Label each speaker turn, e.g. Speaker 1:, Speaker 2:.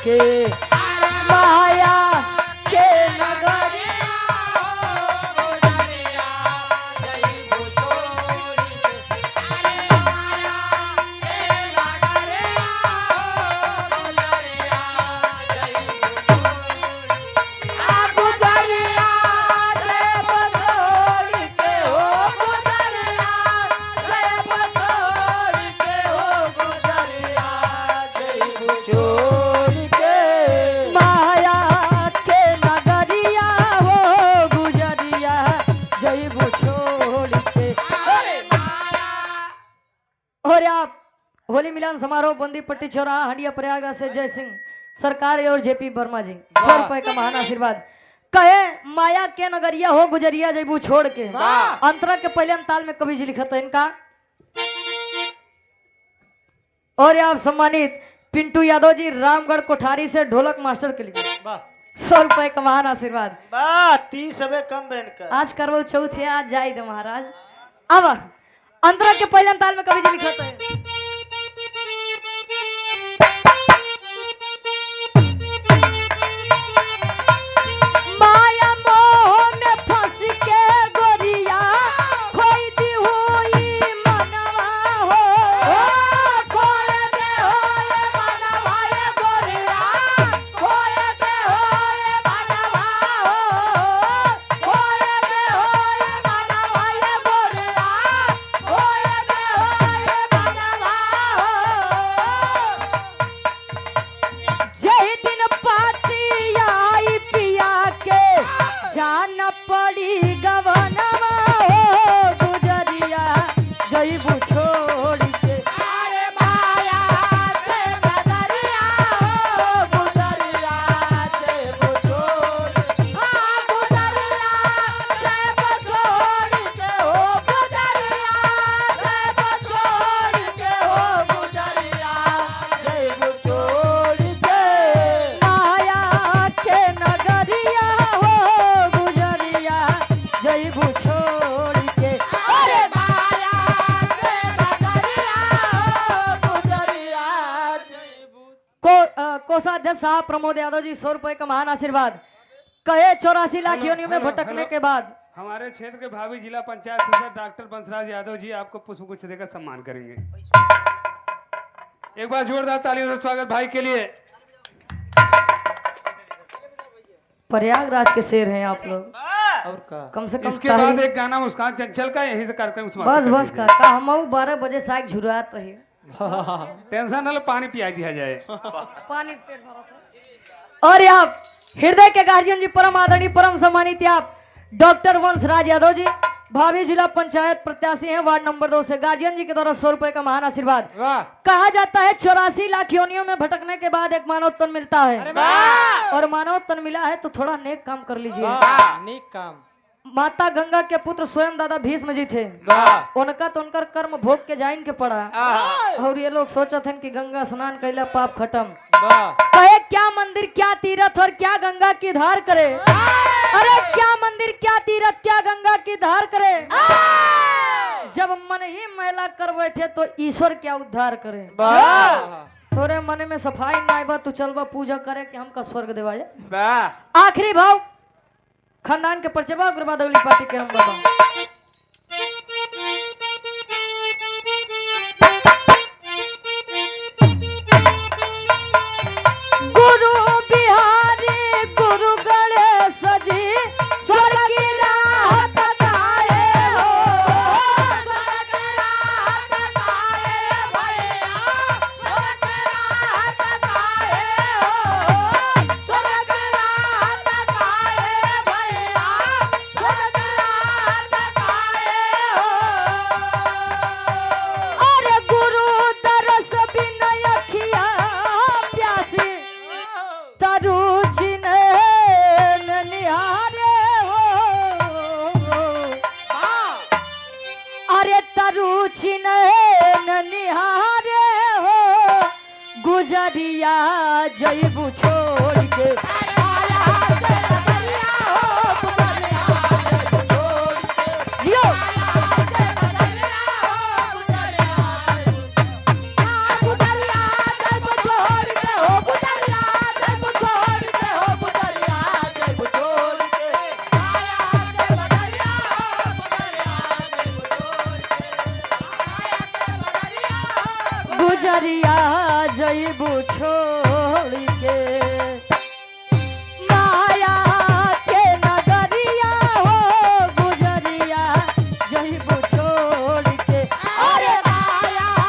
Speaker 1: के माया के नगरिया होली मिलन समारोह बंदीपट्टी चौराहा हंडिया प्रयागराज से जय सिंह सरकार और जेपी वर्मा जी 100 रुपए का महान आशीर्वाद। कहे माया के नगरिया हो गुजरिया जैबू छोड़ के अंतरा के पहले ताल में कवि जी लिखा था इनका। और आप सम्मानित पिंटू यादव जी रामगढ़ कोठारी से ढोलक मास्टर के लिए 100 रुपए का महान आशीर्वाद।
Speaker 2: 30 कम बैन
Speaker 1: आज करवल चौथ है, आज जाए दे महाराज। अब अंतरा के पहले ताल में कवि जी लिखा था कोषाध्यक्ष साहब प्रमोद यादव जी 100 रुपए का महान आशीर्वाद। कहे 84 लाख योनियों में भटकने के बाद
Speaker 3: हमारे क्षेत्र के भावी जिला पंचायत सदस्य डॉक्टर बंसराज यादव जी आपको पुष्पगुच्छ देकर सम्मान करेंगे। एक बार जोरदार तालियों से स्वागत भाई के लिए।
Speaker 1: प्रयागराज के शेर हैं आप लोग
Speaker 3: और
Speaker 1: कम से कम
Speaker 3: इसके बाद एक गाना मुस्कान चंचल का यहीं से कार्यक्रम
Speaker 1: बस का हम 12 बजे साग झुरात रही
Speaker 3: टेंशन न लो, पानी पिया दिया जाए
Speaker 1: पानी पेट भरा। और आप हृदय के गार्जियन जी परम आदरणीय परम सम्मानित आप डॉक्टर वंशराज यादव जी भावी जिला पंचायत प्रत्याशी हैं वार्ड नंबर 2 से गार्जियन जी के द्वारा 100 रुपए का महान आशीर्वाद। कहा जाता है 84 लाख योनियों में भटकने के बाद एक मानव तन मिलता है और मानव तन मिला है तो थोड़ा नेक काम कर लीजिए।
Speaker 2: नेक काम
Speaker 1: माता गंगा के पुत्र स्वयं दादा भीष्म जी थे, उनका तो उनकर कर्म भोग के जाइन के पड़ा और ये लोग सोचते हैं कि गंगा स्नान कैला पाप खत्म। कहे क्या मंदिर क्या तीरथ और क्या गंगा की धार करे। अरे क्या मंदिर क्या तीरथ क्या गंगा की धार करे। जब मन ही मैला कर बैठे तो ईश्वर क्या उद्धार करे। तोरे मन में सफाई ना आएबा तू चलबा पूजा करे कि हमका स्वर्ग देवा जाए। आखिरी भाव खानदान के परिचय उग्रवाद अगली पार्टी के हम बाबा। गुरु बिहारी गुरु गणेश जी स्वर्ग की राह तकाए हो, स्वर्ग की राह तकाए भैया, स्वर्ग की राह तकाए हो, स्वर्ग की राह तकाए भैया, स्वर्ग की राह तकाए हो। अरे गुरु दरस बिनय अखिया प्यासी तरुचि नैन निहारे हो। अरे तरुचि नैन निहारे हो गुजरिया जैबू छोड़ के। जियो गुजरिया जैबू छोड़ के हो, गुजरिया नजरिया जईबू छोड़ के